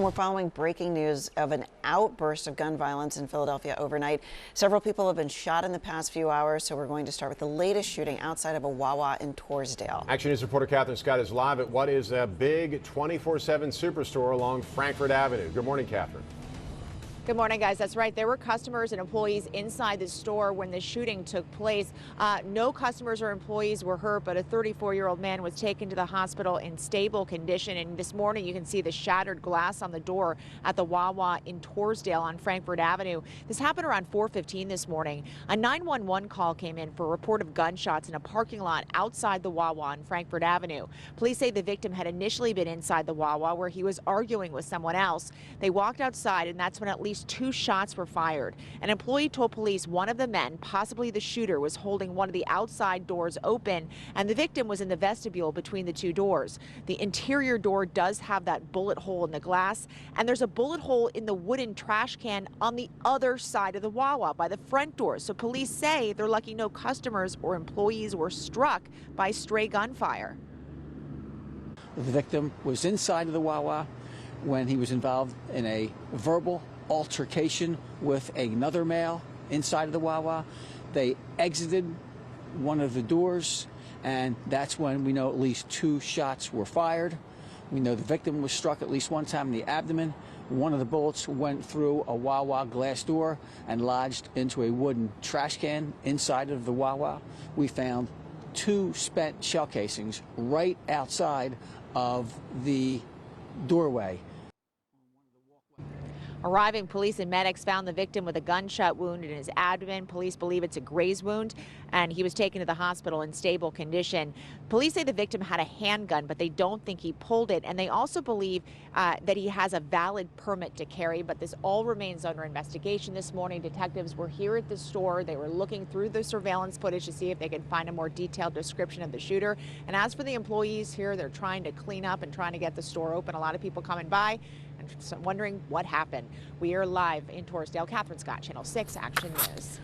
And we're following breaking news of an outburst of gun violence in Philadelphia overnight. Several people have been shot in the past few hours, so we're going to start with the latest shooting outside of a Wawa in Torresdale. Action News reporter Catherine Scott is live at what is a big 24/7 superstore along Frankford Avenue. Good morning, Catherine. Good morning, guys. That's right. There were customers and employees inside the store when the shooting took place. No customers or employees were hurt, but a 34-year-old man was taken to the hospital in stable condition. And this morning, you can see the shattered glass on the door at the Wawa in Torresdale on Frankford Avenue. This happened around 4:15 this morning. A 911 call came in for a report of gunshots in a parking lot outside the Wawa on Frankford Avenue. Police say the victim had initially been inside the Wawa where he was arguing with someone else. They walked outside, and that's when at least 2 shots were fired. An employee told police one of the men, possibly the shooter, was holding one of the outside doors open, and the victim was in the vestibule between the 2 doors. The interior door does have that bullet hole in the glass, and there's a bullet hole in the wooden trash can on the other side of the Wawa by the front door. So police say they're lucky no customers or employees were struck by stray gunfire. The victim was inside of the Wawa when he was involved in a verbal altercation with another male inside of the Wawa. They exited one of the doors, and that's when we know at least 2 shots were fired. We know the victim was struck at least one time in the abdomen. One of the bullets went through a Wawa glass door and lodged into a wooden trash can inside of the Wawa. We found 2 spent shell casings right outside of the doorway. Arriving police and medics found the victim with a gunshot wound in his abdomen. Police believe it's a graze wound, and he was taken to the hospital in stable condition. Police say the victim had a handgun, but they don't think he pulled it, and they also believe that he has a valid permit to carry, but this all remains under investigation. This morning, detectives were here at the store. They were looking through the surveillance footage to see if they could find a more detailed description of the shooter. And as for the employees here, they're trying to clean up and trying to get the store open. A lot of people coming by and wondering what happened. We are live in Torresdale. Catherine Scott, Channel 6 Action News.